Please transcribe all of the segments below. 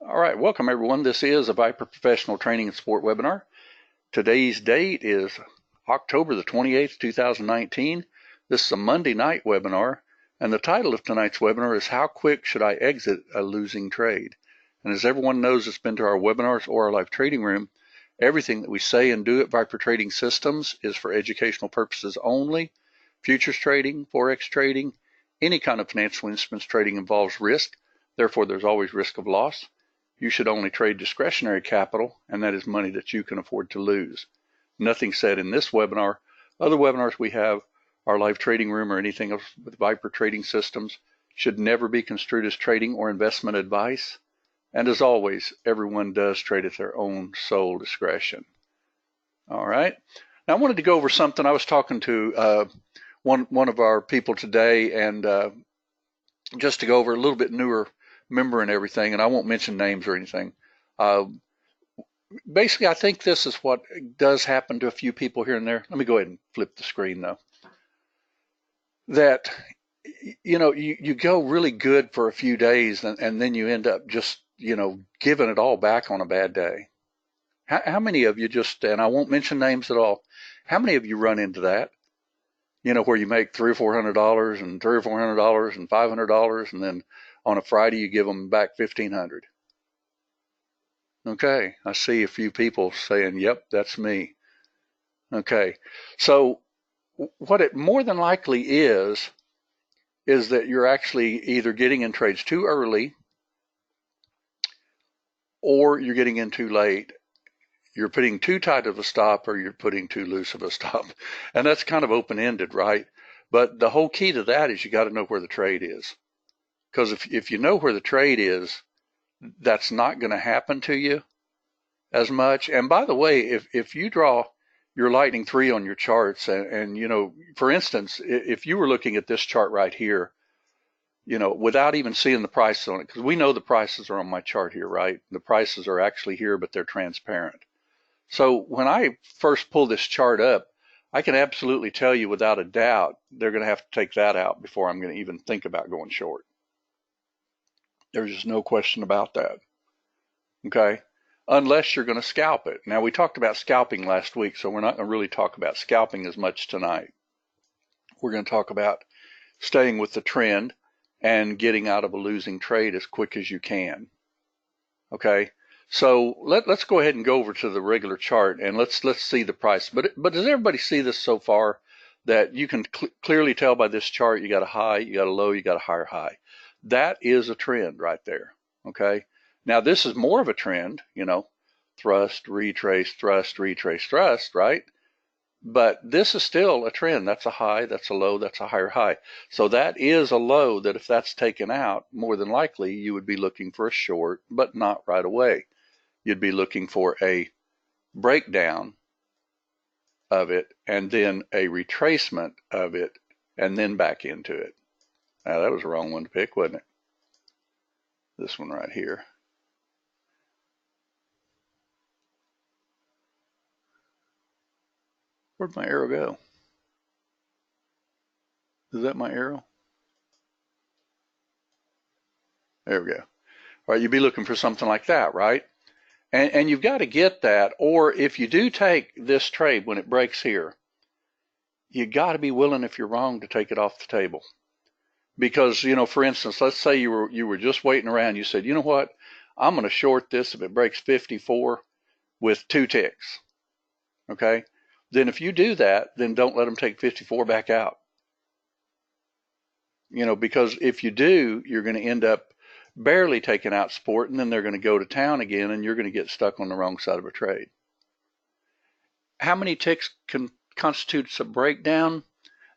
All right, welcome everyone. This is a Viper Professional Training and Sport webinar. Today's date is October the 28th, 2019. This is a Monday night webinar, and the title of tonight's webinar is How Quick Should I Exit a Losing Trade? And as everyone knows that's been to our webinars or our live trading room, everything that we say and do at Viper Trading Systems is for educational purposes only. Futures trading, Forex trading, any kind of financial instruments trading involves risk. Therefore, there's always risk of loss. You should only trade discretionary capital, and that is money that you can afford to lose. Nothing said in this webinar. Other webinars we have, our live trading room or anything else with Viper Trading Systems, should never be construed as trading or investment advice. And as always, everyone does trade at their own sole discretion. All right. Now I wanted to go over something. I was talking to one of our people today, and just to go over a little bit newer member and everything, and I won't mention names or anything. Basically, I think this is what does happen to a few people here and there. Let me go ahead and flip the screen though. That, you go really good for a few days, and then you end up just, giving it all back on a bad day. How many of you just, and I won't mention names at all, how many of you run into that? Where you make $300 or $400 and $300 or $400 and $500, and then on a Friday you give them back $1,500. Okay, I see a few people saying, yep, that's me. Okay, so what it more than likely is that you're actually either getting in trades too early or you're getting in too late. You're putting too tight of a stop or you're putting too loose of a stop. And that's kind of open-ended, right? But the whole key to that is you got to know where the trade is. Because if you know where the trade is, that's not going to happen to you as much. And by the way, if you draw your lightning 3 on your charts, and for instance, if you were looking at this chart right here, without even seeing the prices on it, because we know the prices are on my chart here, right? The prices are actually here, but they're transparent. So when I first pull this chart up, I can absolutely tell you without a doubt they're going to have to take that out before I'm going to even think about going short. There's just no question about that. Okay? Unless you're going to scalp it. Now, we talked about scalping last week, so we're not going to really talk about scalping as much tonight. We're going to talk about staying with the trend and getting out of a losing trade as quick as you can. Okay? So let's go ahead and go over to the regular chart and let's see the price. But does everybody see this so far, that you can clearly tell by this chart you got a high, you got a low, you got a higher high? That is a trend right there. Okay. Now this is more of a trend, thrust, retrace, thrust, retrace, thrust, right? But this is still a trend. That's a high, that's a low, that's a higher high. So that is a low that if that's taken out, more than likely you would be looking for a short, but not right away. You'd be looking for a breakdown of it and then a retracement of it and then back into it. Now that was the wrong one to pick, wasn't it? This one right here. Where'd my arrow go? Is that my arrow? There we go. All right, you'd be looking for something like that, right? And you've got to get that, or if you do take this trade when it breaks here, you got to be willing, if you're wrong, to take it off the table. Because, for instance, let's say you were just waiting around. You said, you know what, I'm going to short this if it breaks 54 with 2 ticks. Okay? Then if you do that, then don't let them take 54 back out. Because if you do, you're going to end up barely taking out support, and then they're going to go to town again, and you're going to get stuck on the wrong side of a trade. How many ticks constitutes a breakdown,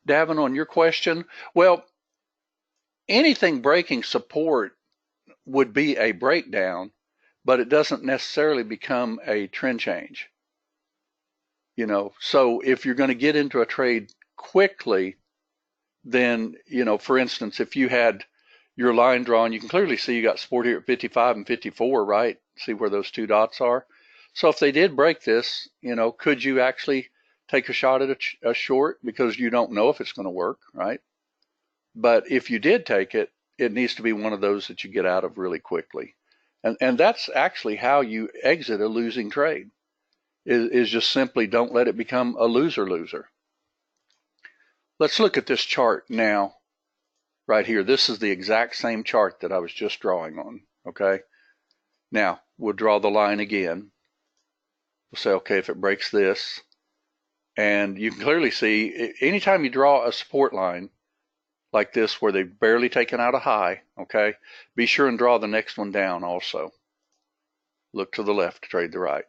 Davin, on your question? Well, anything breaking support would be a breakdown, but it doesn't necessarily become a trend change. So if you're going to get into a trade quickly, then, for instance, if you had your line drawn, you can clearly see you got support here at 55 and 54, right? See where those 2 dots are? So if they did break this, could you actually take a shot at a short, because you don't know if it's going to work, right? But if you did take it, it needs to be one of those that you get out of really quickly. And that's actually how you exit a losing trade, is just simply don't let it become a loser-loser. Let's look at this chart now, right here. This is the exact same chart that I was just drawing on, okay? Now, we'll draw the line again. We'll say, okay, if it breaks this, and you can clearly see, anytime you draw a support line like this where they've barely taken out a high, okay, be sure and draw the next one down also. Look to the left, trade the right.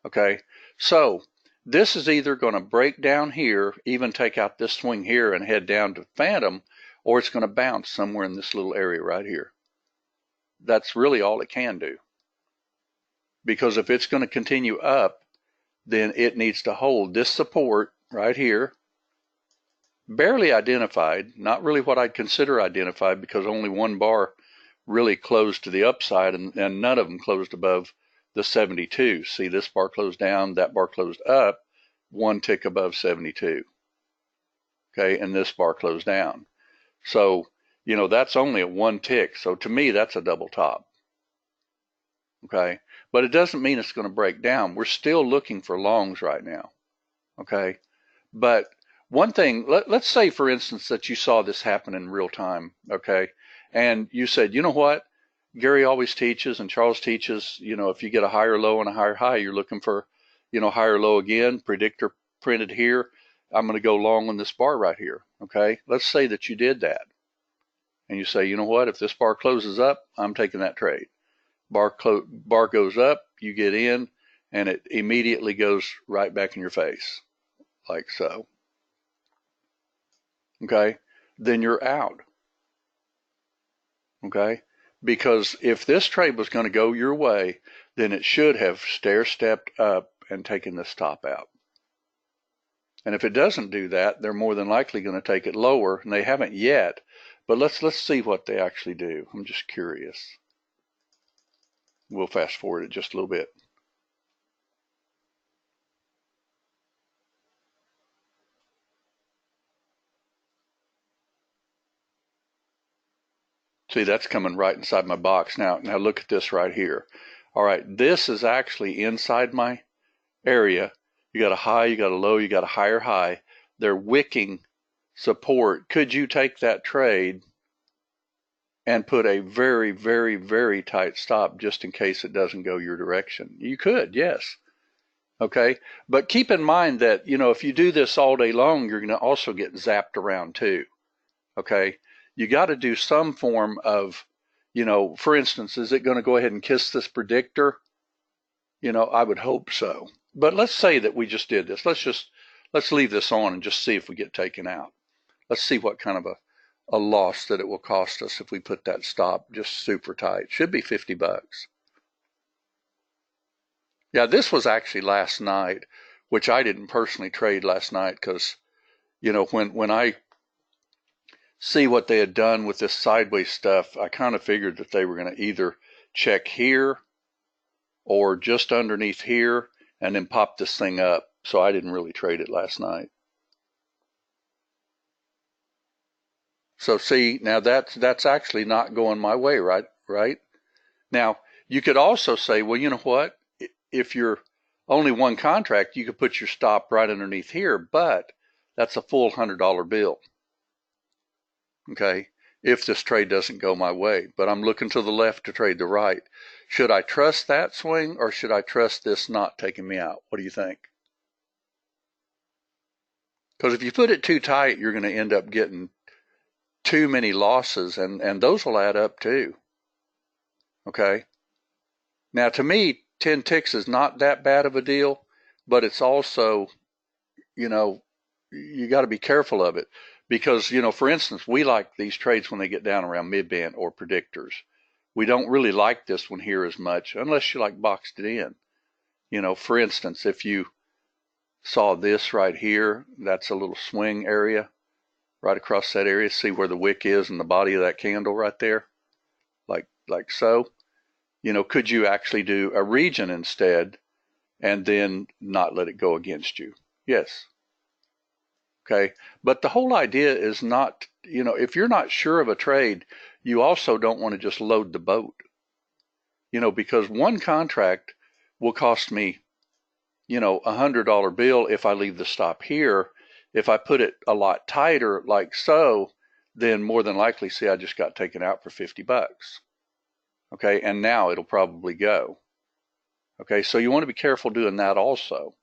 Okay, so this is either going to break down here, even take out this swing here and head down to phantom, or it's going to bounce somewhere in this little area right here. That's really all it can do. Because if it's going to continue up, then it needs to hold this support right here, barely identified, not really what I'd consider identified, because only one bar really closed to the upside, and none of them closed above the 72. See, this bar closed down, that bar closed up, one tick above 72. Okay, and this bar closed down. So, you know, that's only a one tick. So to me, that's a double top. Okay, but it doesn't mean it's going to break down. We're still looking for longs right now. Okay, but one thing, let's say, for instance, that you saw this happen in real time. Okay, and you said, you know what? Gary always teaches and Charles teaches, you know, if you get a higher low and a higher high, you're looking for, you know, higher low again, predictor printed here. I'm going to go long on this bar right here. Okay, let's say that you did that. And you say, you know what, if this bar closes up, I'm taking that trade. Bar goes up, you get in, and it immediately goes right back in your face, like so. Okay, then you're out. Okay, because if this trade was going to go your way, then it should have stair-stepped up and taken the stop out. And if it doesn't do that, they're more than likely going to take it lower, and they haven't yet. But let's see what they actually do. I'm just curious. We'll fast forward it just a little bit. See, that's coming right inside my box. Now look at this right here. All right, this is actually inside my area. You got a high, you got a low, you got a higher high. They're wicking support. Could you take that trade and put a very, very, very tight stop just in case it doesn't go your direction? You could, yes. Okay, but keep in mind that, you know, if you do this all day long, you're going to also get zapped around too. Okay, you got to do some form of, you know, for instance, is it going to go ahead and kiss this predictor? You know, I would hope so. But let's say that we just did this. Let's leave this on and just see if we get taken out. Let's see what kind of a loss that it will cost us if we put that stop just super tight. Should be 50 bucks. Yeah, this was actually last night, which I didn't personally trade last night because, you know, when I see what they had done with this sideways stuff, I kind of figured that they were going to either check here or just underneath here and then pop this thing up. So I didn't really trade it last night. So see, now that's actually not going my way, right? Now, you could also say, well, you know what? If you're only one contract, you could put your stop right underneath here, but that's a full $100 bill. Okay, if this trade doesn't go my way, but I'm looking to the left to trade the right. Should I trust that swing or should I trust this not taking me out? What do you think? Because if you put it too tight, you're going to end up getting too many losses, and those will add up too. Okay, now to me, 10 ticks is not that bad of a deal, but it's also, you know, you got to be careful of it because, you know, for instance, we like these trades when they get down around mid-band or predictors. We don't really like this one here as much unless you like boxed it in. You know, for instance, if you saw this right here, that's a little swing area right across that area. See where the wick is in the body of that candle right there? Like so. You know, could you actually do a region instead and then not let it go against you? Yes. Okay. But the whole idea is not, you know, if you're not sure of a trade, you also don't want to just load the boat. because one contract will cost me, $100 bill if I leave the stop here. If I put it a lot tighter, like so, then more than likely, see, I just got taken out for 50 bucks. Okay, and now it'll probably go. Okay, so you want to be careful doing that also.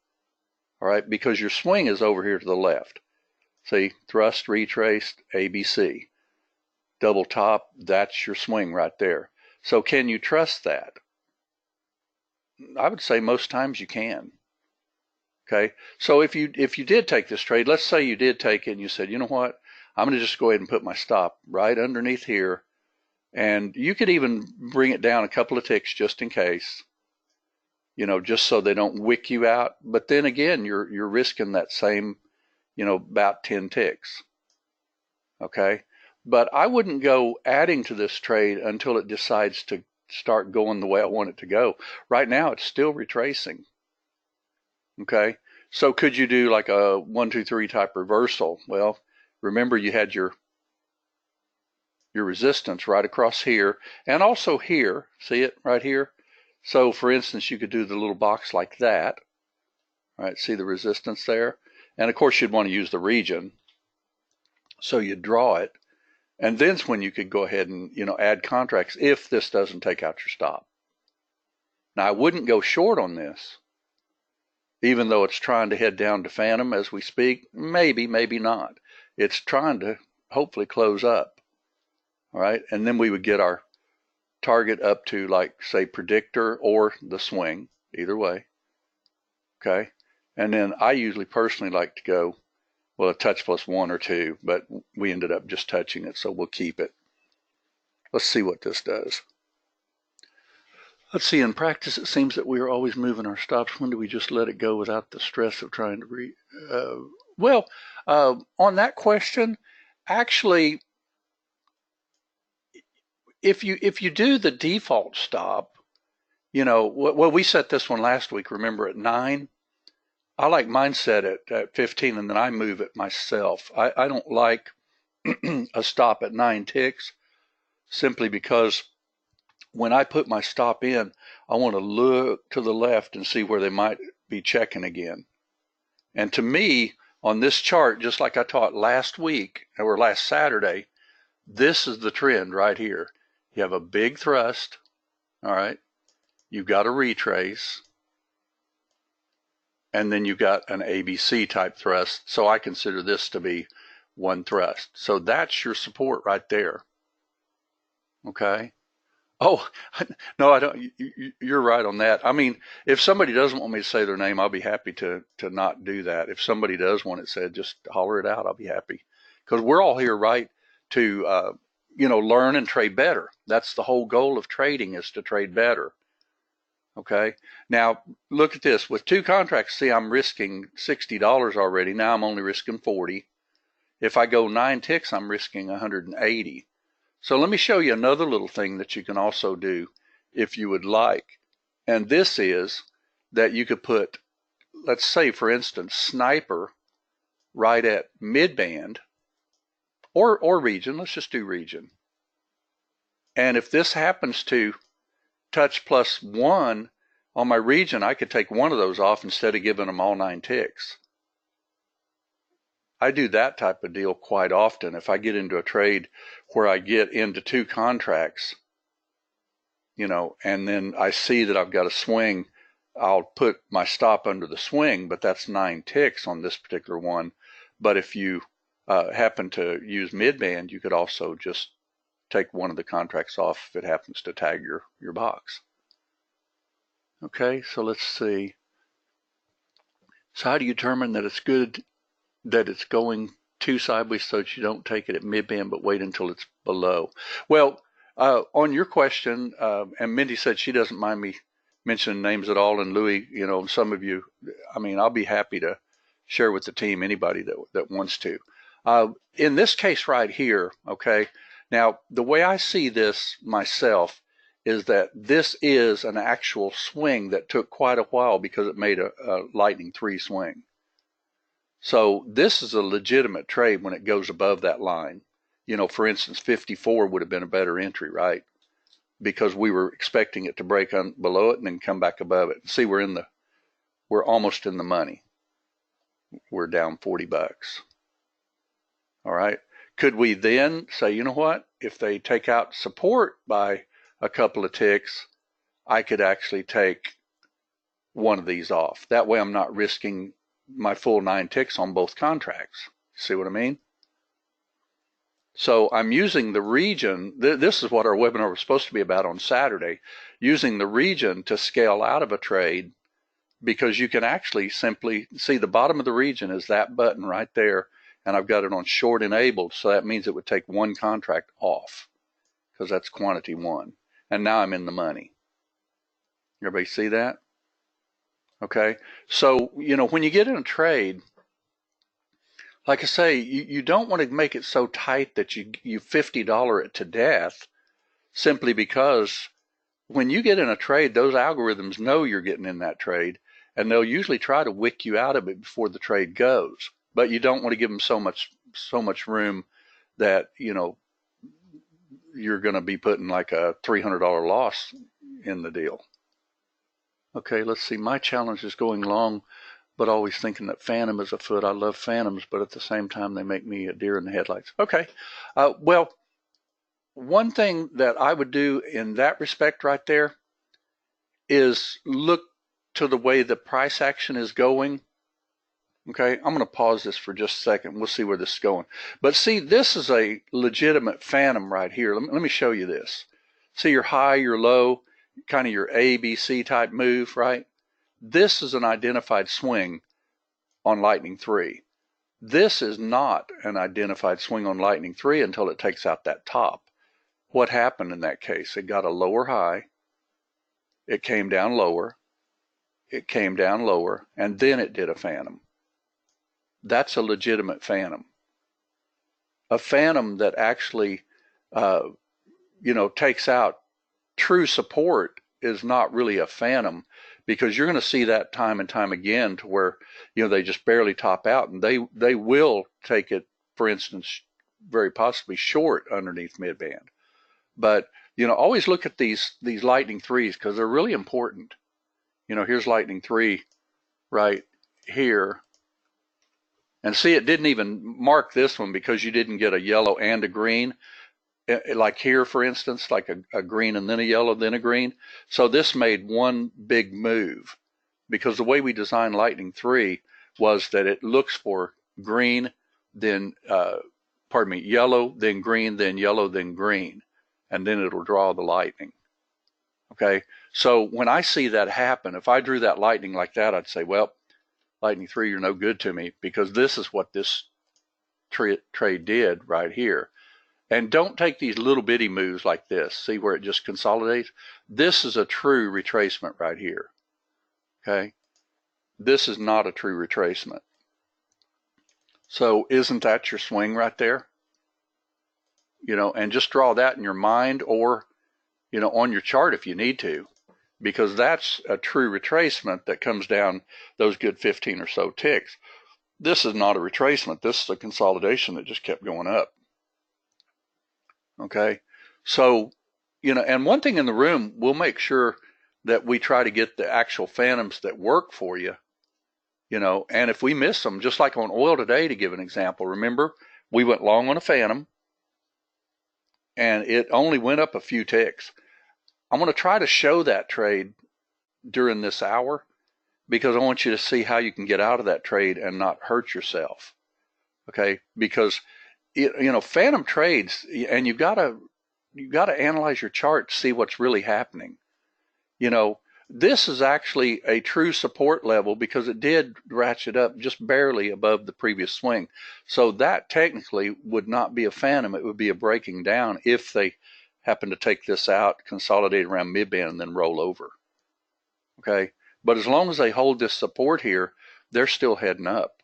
All right, because your swing is over here to the left. See, thrust, retraced, ABC. Double top, that's your swing right there. So can you trust that? I would say most times you can. Okay, so if you did take this trade, let's say you did take it and you said, you know what, I'm going to just go ahead and put my stop right underneath here, and you could even bring it down a couple of ticks just in case, just so they don't wick you out. But then again, you're risking that same, about 10 ticks. Okay, but I wouldn't go adding to this trade until it decides to start going the way I want it to go. Right now, it's still retracing. Okay, so could you do like a 1, 2, 3 type reversal? Well, remember you had your resistance right across here and also here. See it right here? So for instance, you could do the little box like that. All right, see the resistance there? And of course, you'd want to use the region. So you draw it, and then's when you could go ahead and add contracts if this doesn't take out your stop. Now I wouldn't go short on this. Even though it's trying to head down to Phantom as we speak, maybe, maybe not. It's trying to hopefully close up. All right, and then we would get our target up to, like, say, predictor or the swing, either way. Okay, and then I usually personally like to go, well, a touch plus 1 or 2, but we ended up just touching it, so we'll keep it. Let's see what this does. Let's see, in practice, it seems that we are always moving our stops. When do we just let it go without the stress of trying to on that question, actually, if you do the default stop, well, we set this one last week, remember, at 9. I like mine set at 15, and then I move it myself. I don't like a stop at 9 ticks, simply because when I put my stop in, I want to look to the left and see where they might be checking again. And to me, on this chart, just like I taught last week or last Saturday, this is the trend right here. You have a big thrust, all right? You've got a retrace, and then you've got an ABC type thrust. So I consider this to be one thrust. So that's your support right there, okay? Oh, no, I don't. You're right on that. I mean, if somebody doesn't want me to say their name, I'll be happy to not do that. If somebody does want it said, just holler it out. I'll be happy, because we're all here, right, to learn and trade better. That's the whole goal of trading, is to trade better. Okay. Now look at this. With 2 contracts, see, I'm risking $60 already. Now I'm only risking 40. If I go 9 ticks, I'm risking 180. So let me show you another little thing that you can also do if you would like. And this is that you could put, let's say, for instance, sniper right at mid-band or region. Let's just do region. And if this happens to touch plus 1 on my region, I could take one of those off instead of giving them all 9 ticks. I do that type of deal quite often. If I get into a trade where I get into 2 contracts, and then I see that I've got a swing, I'll put my stop under the swing, but that's 9 ticks on this particular one. But if you happen to use mid-band, you could also just take one of the contracts off if it happens to tag your box. Okay, so let's see. So how do you determine that it's good, that it's going too sideways, so that you don't take it at mid-band but wait until it's below? Well, on your question, and Mindy said she doesn't mind me mentioning names at all, and Louis, some of you, I mean, I'll be happy to share with the team anybody that wants to. In this case right here, okay, now the way I see this myself is that this is an actual swing that took quite a while because it made a lightning 3 swing. So this is a legitimate trade when it goes above that line. For instance, 54 would have been a better entry, right? because we were expecting it to break below it and then come back above it. See, we're almost in the money. We're down 40 bucks. All right. Could we then say, you know what? If they take out support by a couple of ticks, I could actually take one of these off. That way I'm not risking my full 9 ticks on both contracts. See what I mean? So I'm using the region. This is what our webinar was supposed to be about on Saturday, using the region to scale out of a trade, because you can actually simply see the bottom of the region is that button right there, and I've got it on short enabled, so that means it would take one contract off because that's quantity 1. And now I'm in the money. Everybody see that? Okay, so when you get in a trade, like I say, you don't want to make it so tight that you $50 it to death, simply because when you get in a trade, those algorithms know you're getting in that trade, and they'll usually try to wick you out of it before the trade goes. But you don't want to give them so much room that you're going to be putting like a $300 loss in the deal. Okay, let's see. My challenge is going long, but always thinking that phantom is afoot. I love phantoms, but at the same time, they make me a deer in the headlights. Okay, well, one thing that I would do in that respect right there is look to the way the price action is going. Okay, I'm going to pause this for just a second. We'll see where this is going. But see, this is a legitimate phantom right here. Let me show you this. See your high, your low, kind of your A, B, C type move, right? This is an identified swing on Lightning 3. This is not an identified swing on Lightning 3 until it takes out that top. What happened in that case? It got a lower high, it came down lower, it came down lower, and then it did a phantom. That's a legitimate phantom. A phantom that actually, takes out true support is not really a phantom, because you're going to see that time and time again to where, they just barely top out, and they will take it, for instance, very possibly short underneath midband. But, always look at these Lightning 3s, because they're really important. Here's Lightning 3 right here. And see, it didn't even mark this one because you didn't get a yellow and a green. Like here, for instance, like a green and then a yellow, then a green. So this made one big move, because the way we designed Lightning 3 was that it looks for green, then, yellow, then green, then yellow, then green, and then it'll draw the lightning. Okay, so when I see that happen, if I drew that lightning like that, I'd say, well, Lightning 3, you're no good to me, because this is what this trade did right here. And don't take these little bitty moves like this. See where it just consolidates? This is a true retracement right here. Okay, this is not a true retracement. So isn't that your swing right there? And just draw that in your mind, or on your chart if you need to, because that's a true retracement that comes down those good 15 or so ticks. This is not a retracement. This is a consolidation that just kept going up. Okay, so, and one thing in the room, we'll make sure that we try to get the actual phantoms that work for you, and if we miss them, just like on oil today, to give an example, remember, we went long on a phantom, and it only went up a few ticks. I'm going to try to show that trade during this hour, because I want you to see how you can get out of that trade and not hurt yourself. Okay, because phantom trades, and you've got to analyze your chart to see what's really happening. This is actually a true support level, because it did ratchet up just barely above the previous swing. So that technically would not be a phantom. It would be a breaking down if they happen to take this out, consolidate around midband, and then roll over. Okay, but as long as they hold this support here, they're still heading up.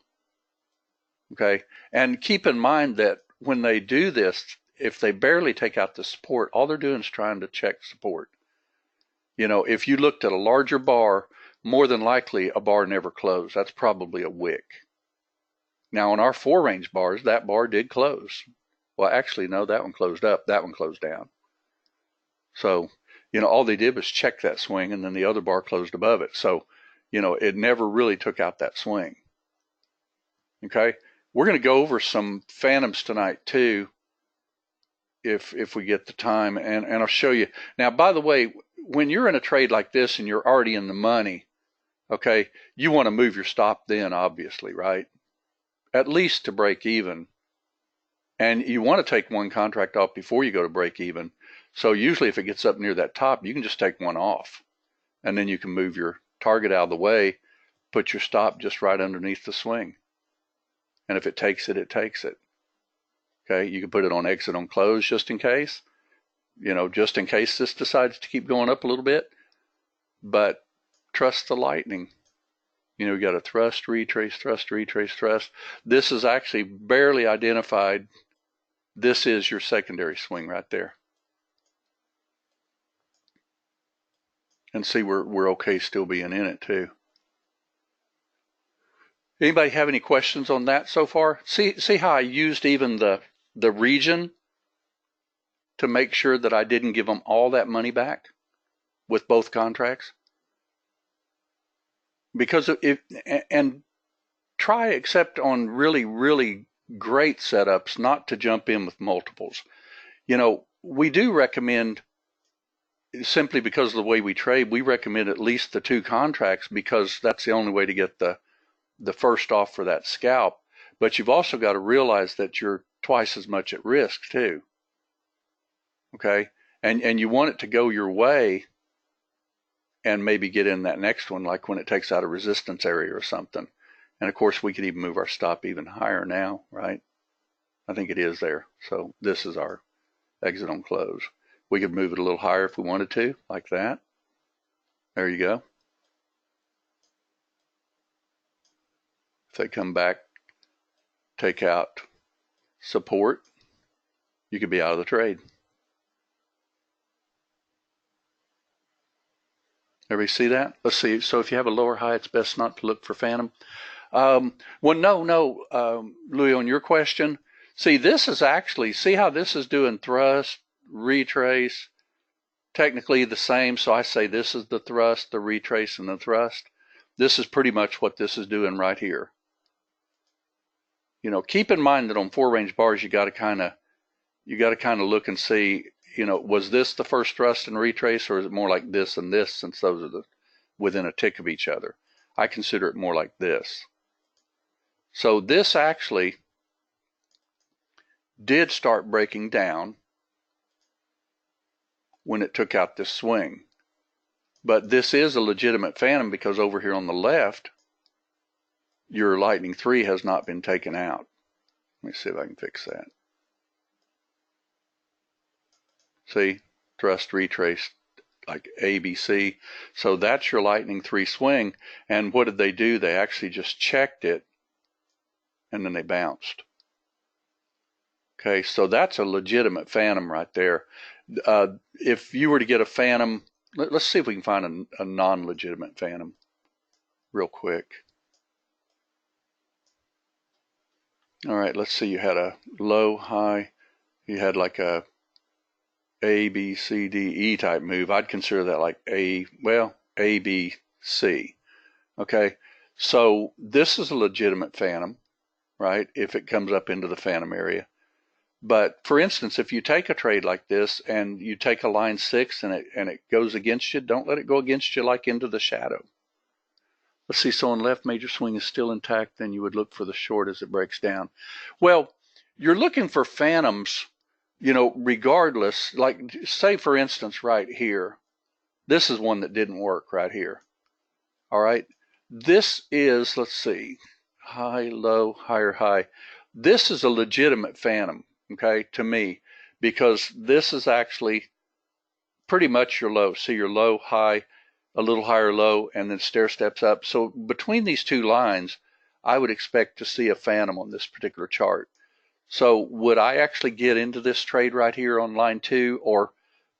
Okay, and keep in mind that when they do this, if they barely take out the support, all they're doing is trying to check support. If you looked at a larger bar, more than likely a bar never closed. That's probably a wick. Now on our 4-range bars, that bar did close. Well, actually, no, that one closed up, that one closed down. So all they did was check that swing, and then the other bar closed above it. So, it never really took out that swing. Okay, we're going to go over some phantoms tonight too, if we get the time, and I'll show you. Now, by the way, when you're in a trade like this and you're already in the money, okay, you want to move your stop then, obviously, right? At least to break even. And you want to take one contract off before you go to break even. So usually if it gets up near that top, you can just take one off. And then you can move your target out of the way, put your stop just right underneath the swing. And if it takes it, it takes it. Okay, you can put it on exit on close just in case. Just in case this decides to keep going up a little bit. But trust the lightning. You got to thrust, retrace, thrust, retrace, thrust. This is actually barely identified. This is your secondary swing right there. And see, we're okay still being in it too. Anybody have any questions on that so far? See how I used even the region to make sure that I didn't give them all that money back with both contracts? Because and try, except on really, really great setups, not to jump in with multiples. We do recommend, simply because of the way we trade, we recommend at least the 2 contracts, because that's the only way to get the first off for that scalp. But you've also got to realize that you're twice as much at risk too. Okay, and you want it to go your way and maybe get in that next one, like when it takes out a resistance area or something. And of course, we could even move our stop even higher now, right? I think it is there. So this is our exit on close. We could move it a little higher if we wanted to, like that. There you go. If they come back, take out support, you could be out of the trade. Everybody see that? Let's see. So if you have a lower high, it's best not to look for phantom. Well, no, Louis, on your question, see, this is actually, see how this is doing thrust, retrace, technically the same. So I say this is the thrust, the retrace, and the thrust. This is pretty much what this is doing right here. Keep in mind that on 4-range bars, you got to kind of look and see, was this the first thrust and retrace, or is it more like this and this, since those are within a tick of each other? I consider it more like this. So this actually did start breaking down when it took out this swing. But this is a legitimate phantom, because over here on the left, your lightning 3 has not been taken out. Let me see if I can fix that. See, thrust, retrace, like A, B, C. So that's your lightning 3 swing. And what did they do? They actually just checked it, and then they bounced. Okay, so that's a legitimate phantom right there. If you were to get a phantom, let's see if we can find a non-legitimate phantom real quick. All right, let's see. You had a low, high. You had like a A, B, C, D, E type move. I'd consider that like A, B, C. Okay, so this is a legitimate phantom, right? If it comes up into the phantom area. But for instance, if you take a trade like this and you take a line 6 and it goes against you, don't let it go against you like into the shadow. Let's see, so on left major swing is still intact, then you would look for the short as it breaks down. Well, you're looking for phantoms, regardless. Like, say for instance, right here, this is one that didn't work right here. All right, this is, let's see, high, low, higher, high. This is a legitimate phantom, okay, to me, because this is actually pretty much your low. See your low, high, a little higher low, and then stair steps up. So between these 2 lines, I would expect to see a phantom on this particular chart. So would I actually get into this trade right here on line 2, or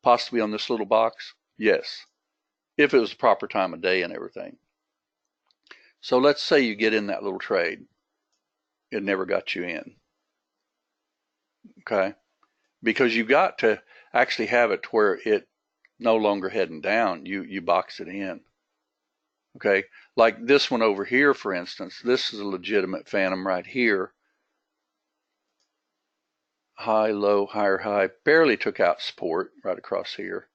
possibly on this little box? Yes, if it was the proper time of day and everything. So let's say you get in that little trade. It never got you in. Okay, because you've got to actually have it to where no longer heading down, you box it in. Okay, like this one over here, for instance, this is a legitimate phantom right here. High, low, higher, high, barely took out support right across here.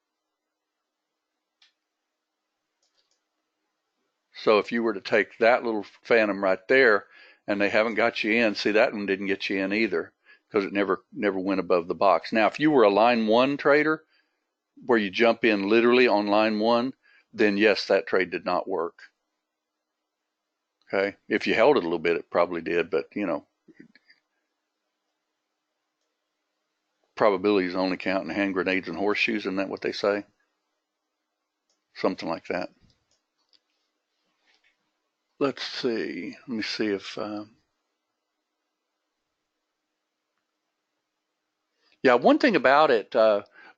So if you were to take that little phantom right there and they haven't got you in, see, that one didn't get you in either because it never went above the box. Now, if you were a line one trader where you jump in literally on line one, then yes, that trade did not work. Okay, if you held it a little bit, it probably did, but you know, probabilities only count in hand grenades and horseshoes, isn't that what they say? Something like that. Let's see. Let me see if. Yeah, one thing about it,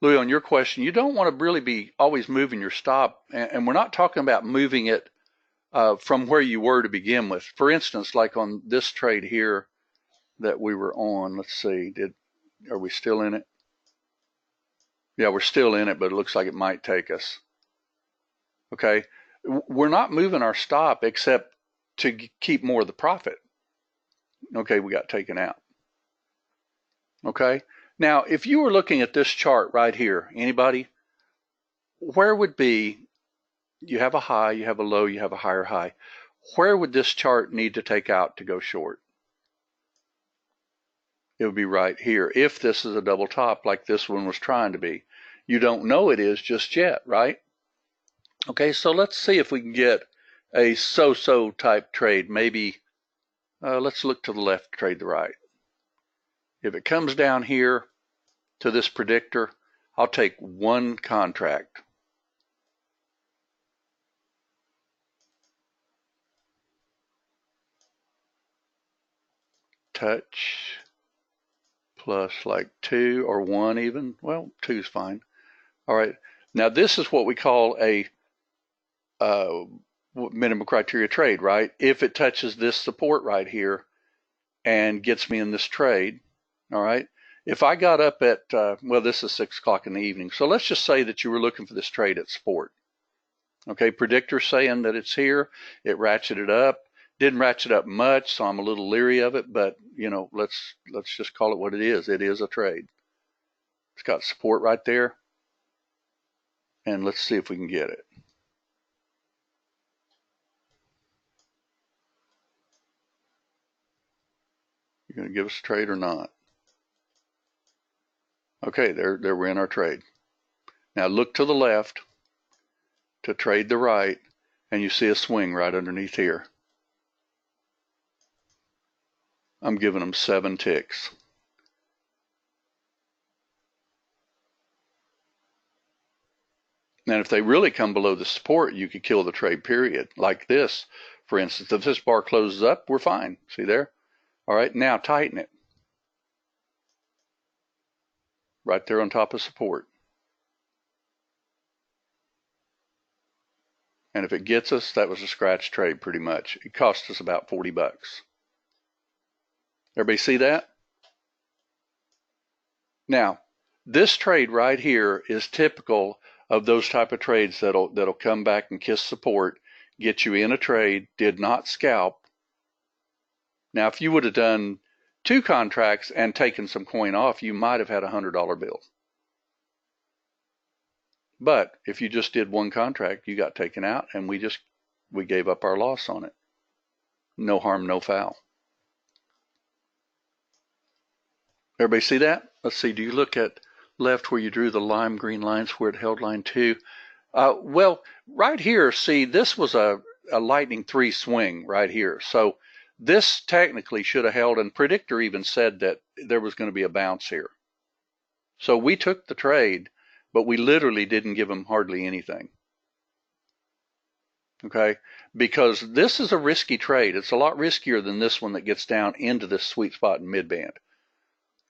Louis, on your question, you don't want to really be always moving your stop, and we're not talking about moving it from where you were to begin with. For instance, like on this trade here that we were on, let's see, are we still in it? Yeah, we're still in it, but it looks like it might take us. Okay, we're not moving our stop except to keep more of the profit. Okay, we got taken out. Okay, now if you were looking at this chart right here, anybody, where would be, you have a high, you have a low, you have a higher high. Where would this chart need to take out to go short? It would be right here if this is a double top like this one was trying to be. You don't know it is just yet, right? Okay, so let's see if we can get a so-so type trade. Maybe let's look to the left, trade the right. If it comes down here to this predictor, I'll take one contract. Touch plus like 2 or 1 even. Well, 2 is fine. All right. Now this is what we call a minimum criteria trade, right? If it touches this support right here and gets me in this trade, all right? If I got up at, well, this is 6 o'clock in the evening. So let's just say that you were looking for this trade at support. Okay, predictor saying that it's here. It ratcheted up. Didn't ratchet up much, so I'm a little leery of it, but you know, let's just call it what it is. It is a trade. It's got support right there. And let's see if we can get it. You're going to give us a trade or not? Okay, there we're in our trade. Now look to the left to trade the right, and you see a swing right underneath here. I'm giving them 7 ticks. And if they really come below the support, you could kill the trade period. Like this, for instance, if this bar closes up, we're fine. See there? All right, now tighten it. Right there on top of support. And if it gets us, that was a scratch trade pretty much. It cost us about 40 bucks. Everybody see that? Now, this trade right here is typical of those type of trades that'll come back and kiss support, get you in a trade, did not scalp. Now, if you would have done 2 contracts and taken some coin off, you might have had a $100 bill. But if you just did 1 contract, you got taken out, and we gave up our loss on it. No harm, no foul. Everybody see that? Let's see, do you look at left where you drew the lime green lines where it held line 2? Well, right here, see, this was a lightning 3 swing right here. So this technically should have held, and predictor even said that there was going to be a bounce here. So we took the trade, but we literally didn't give them hardly anything. Okay, because this is a risky trade. It's a lot riskier than this one that gets down into this sweet spot in midband.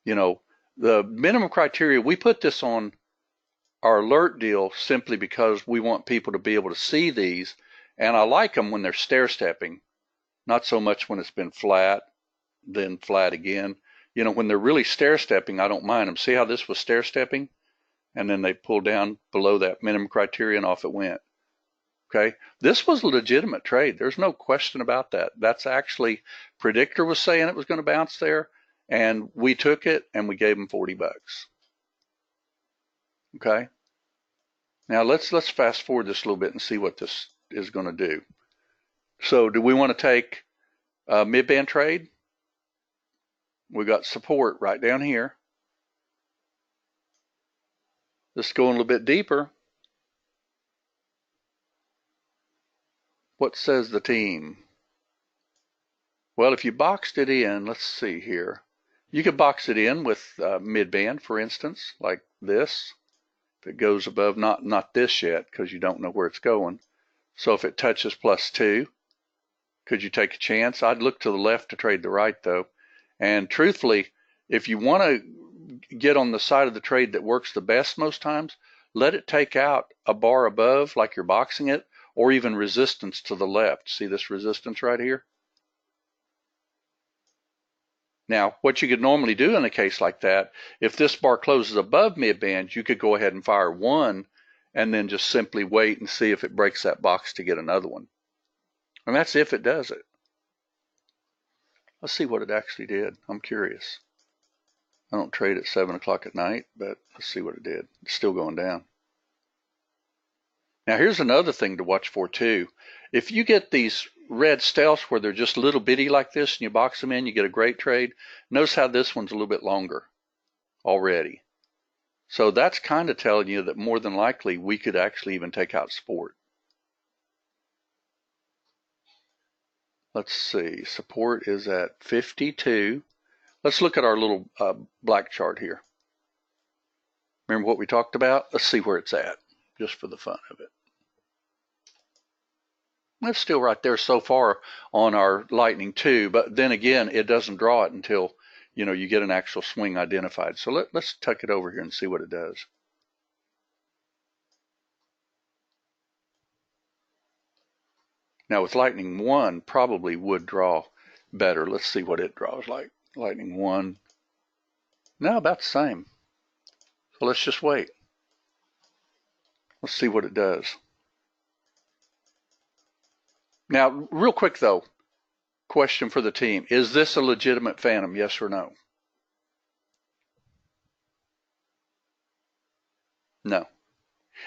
You know, the minimum criteria, we put this on our alert deal simply because we want people to be able to see these, and I like them when they're stair-stepping, not so much when it's been flat, then flat again. You know, when they're really stair-stepping, I don't mind them. See how this was stair-stepping? and then they pulled down below that minimum criteria and off it went. Okay, this was a legitimate trade. There's no question about that. That's actually, Predictor was saying it was going to bounce there, and we took it and we gave them 40 bucks. Okay, now let's fast forward this a little bit and see what this is going to do. So do we want to take a mid-band trade? We got support right down here. Let's go a little bit deeper. What says the team? Well, if you boxed it in, let's see here. You could box it in with mid-band, for instance, like this. If it goes above, not this yet, because you don't know where it's going. So if it touches +2, could you take a chance? I'd look to the left to trade the right, though. And truthfully, if you want to get on the side of the trade that works the best most times, let it take out a bar above, like you're boxing it, or even resistance to the left. See this resistance right here? Now, what you could normally do in a case like that, if this bar closes above mid-band, you could go ahead and fire one and then just simply wait and see if it breaks that box to get another one. And that's if it does it. Let's see what it actually did. I'm curious. I don't trade at 7 o'clock at night, but let's see what it did. It's still going down. Now, here's another thing to watch for, too. If you get these red stealths where they're just little bitty like this and you box them in, you get a great trade. Notice how this one's a little bit longer already. So that's kind of telling you that more than likely we could actually even take out support. Let's see. Support is at 52. Let's look at our little black chart here. Remember what we talked about? Let's see where it's at, just for the fun of it. It's still right there so far on our lightning too, but then again, it doesn't draw it until you get an actual swing identified. So let's tuck it over here and see what it does. Now with lightning 1, probably would draw better. Let's see what it draws like. Lightning 1, no, about the same. So let's just wait. Let's see what it does. Now, real quick though, question for the team. Is this a legitimate phantom, yes or no? No.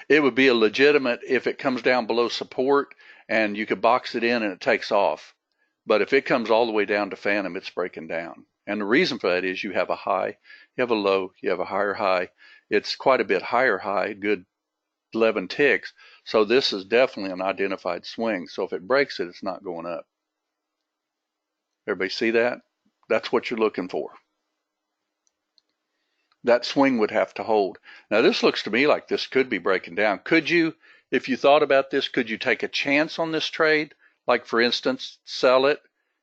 It would be a legitimate if it comes down below support and you could box it in and it takes off. But if it comes all the way down to phantom, it's breaking down. And the reason for that is you have a high, you have a low, you have a higher high. It's quite a bit higher high, good 11 ticks. So this is definitely an identified swing. So if it breaks it, it's not going up. Everybody see that? That's what you're looking for. That swing would have to hold. Now this looks to me like this could be breaking down. Could you, if you thought about this, could you take a chance on this trade? Like for instance, sell it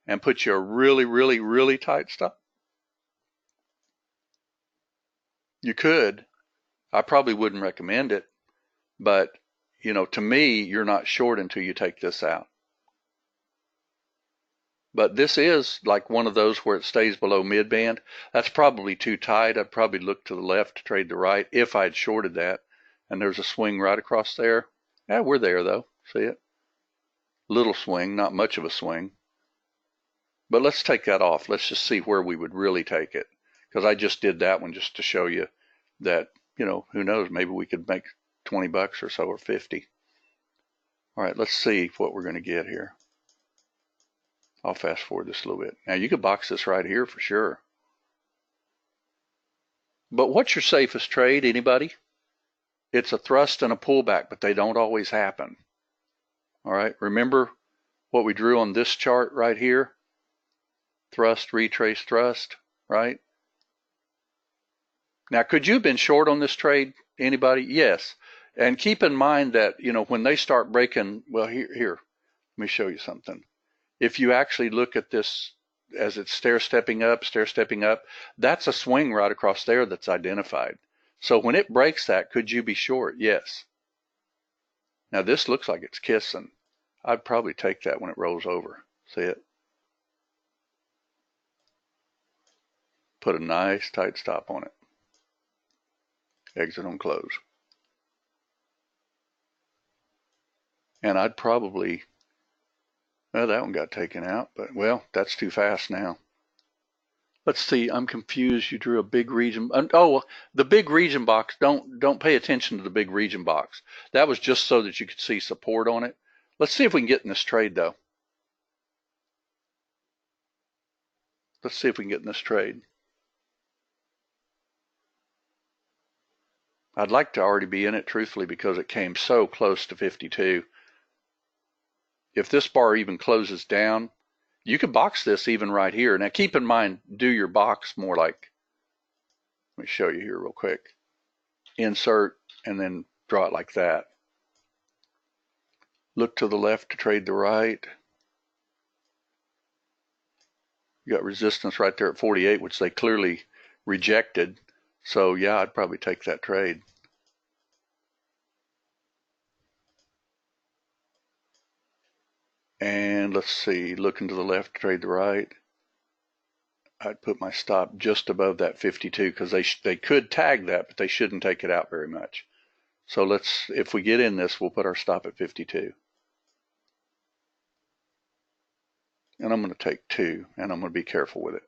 and put you a really, really, really tight stop? You could. I probably wouldn't recommend it, but to me, you're not short until you take this out. But this is like one of those where it stays below mid-band. That's probably too tight. I'd probably look to the left to trade the right if I'd shorted that. And there's a swing right across there. Yeah, we're there though. See it? Little swing, not much of a swing. But let's take that off. Let's just see where we would really take it. Because I just did that one just to show you that, who knows, maybe we could make 20 bucks or so, or 50. All right, let's see what we're going to get here. I'll fast forward this a little bit. Now you could box this right here for sure. But what's your safest trade, anybody? It's a thrust and a pullback, but they don't always happen. All right, remember what we drew on this chart right here? Thrust, retrace, thrust, right? Now, could you have been short on this trade, anybody? Yes. And keep in mind that, when they start breaking, well, here, let me show you something. If you actually look at this as it's stair-stepping up, that's a swing right across there that's identified. So when it breaks that, could you be short? Yes. Now this looks like it's kissing. I'd probably take that when it rolls over. See it? Put a nice tight stop on it. exit on close. And I'd probably, well, that one got taken out, but well, that's too fast now. Let's see, I'm confused. You drew a big region. Oh, the big region box, don't pay attention to the big region box. That was just so that you could see support on it. Let's see if we can get in this trade though. Let's see if we can get in this trade. I'd like to already be in it, truthfully, because it came so close to 52. If this bar even closes down, you could box this even right here. Now keep in mind, do your box more like, let me show you here real quick. Insert and then draw it like that. Look to the left to trade the right. You got resistance right there at 48, which they clearly rejected. So yeah, I'd probably take that trade. And let's see, looking to the left to trade the right. I'd put my stop just above that 52 because they could tag that, but they shouldn't take it out very much. So let's, if we get in this, we'll put our stop at 52. And I'm going to take 2, and I'm going to be careful with it.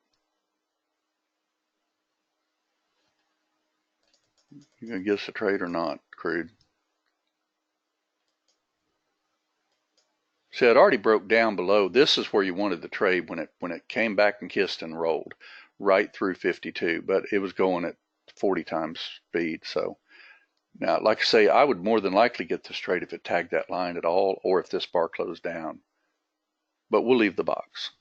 You going to get us a trade or not, crude? See, it already broke down below. This is where you wanted the trade when it came back and kissed and rolled right through 52, but it was going at 40 times speed. So now, like I say, I would more than likely get this trade if it tagged that line at all, or if this bar closed down. But we'll leave the box.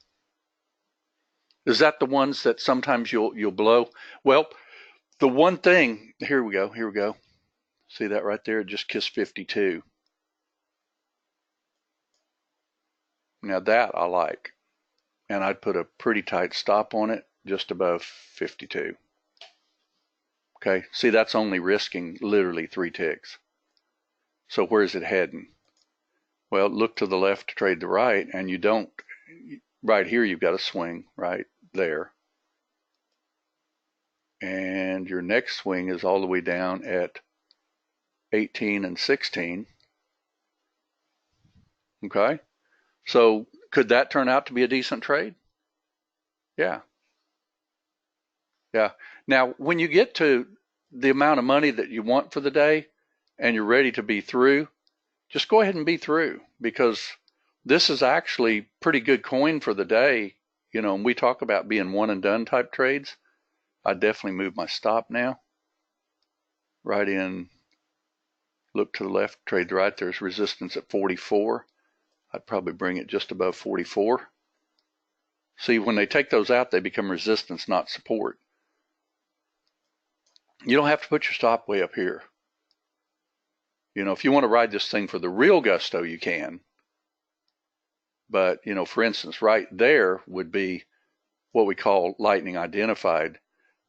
Is that the ones that sometimes you'll blow? Well, the one thing, here we go. See that right there? It just kissed 52. Now that I like. And I'd put a pretty tight stop on it just above 52. Okay, see, that's only risking literally 3 ticks. So where's it heading? Well, look to the left to trade the right, and you don't. Right here, you've got a swing right there. And your next swing is all the way down at 18 and 16. Okay, so could that turn out to be a decent trade? Yeah. Yeah. Now, when you get to the amount of money that you want for the day and you're ready to be through, just go ahead and be through, because this is actually pretty good coin for the day. You know, and we talk about being one and done type trades. I definitely move my stop now. Right in, look to the left, trade the right. There's resistance at 44. I'd probably bring it just above 44. See, when they take those out, they become resistance, not support. You don't have to put your stop way up here. You know, if you want to ride this thing for the real gusto, you can. But, you know, for instance, right there would be what we call lightning identified.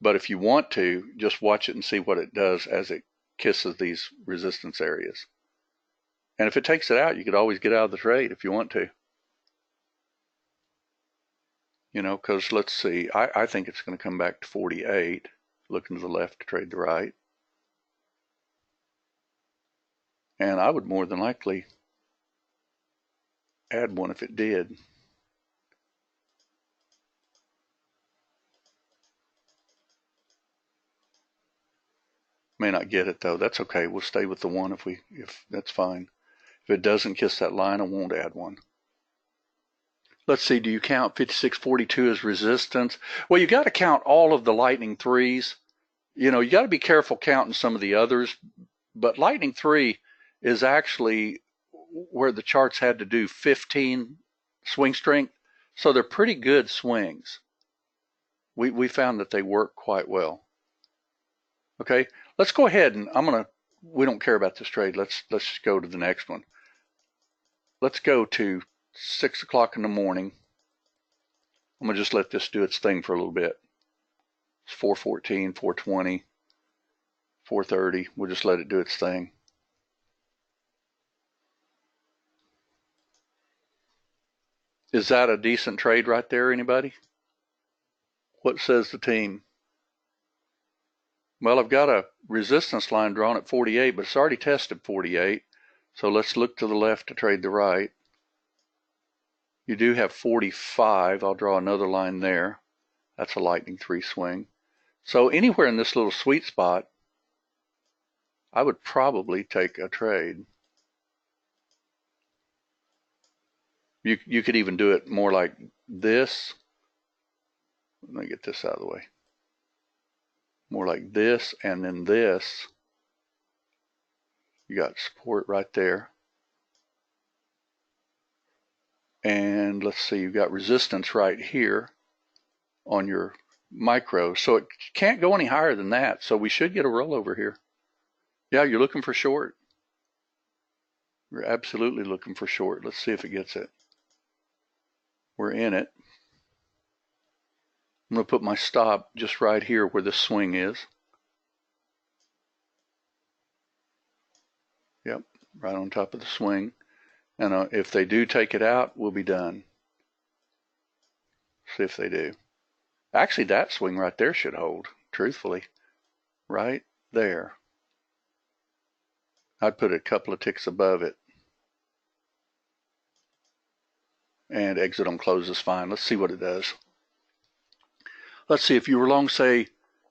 But if you want to, just watch it and see what it does as it kisses these resistance areas. And if it takes it out, you could always get out of the trade if you want to. You know, because let's see, I think it's going to come back to 48. Looking to the left to trade the right. And I would more than likely add one if it did. May not get it though. That's okay. We'll stay with the one if that's fine. If it doesn't kiss that line, I won't add one. Let's see, do you count 56.42 as resistance? Well, you got to count all of the lightning threes. You know, you got to be careful counting some of the others, but lightning 3 is actually where the charts had to do 15 swing strength. So they're pretty good swings. We found that they work quite well. Okay, let's go ahead and we don't care about this trade. Let's just go to the next one. Let's go to 6 o'clock in the morning. I'm going to just let this do its thing for a little bit. It's 4:14, 4:20, 4:30. We'll just let it do its thing. Is that a decent trade right there, anybody? What says the team? Well, I've got a resistance line drawn at 48, but it's already tested 48. So let's look to the left to trade the right. You do have 45. I'll draw another line there. That's a lightning 3 swing. So anywhere in this little sweet spot, I would probably take a trade. You could even do it more like this. Let me get this out of the way. More like this, and then this. You got support right there. And let's see, you've got resistance right here on your micro. So it can't go any higher than that. So we should get a rollover here. Yeah, you're looking for short. You're absolutely looking for short. Let's see if it gets it. We're in it. I'm going to put my stop just right here where the swing is. Yep, right on top of the swing. And if they do take it out, we'll be done. See if they do. Actually, that swing right there should hold, truthfully. Right there. I'd put a couple of ticks above it. And exit on close is fine. Let's see what it does. Let's see, if you were long, say,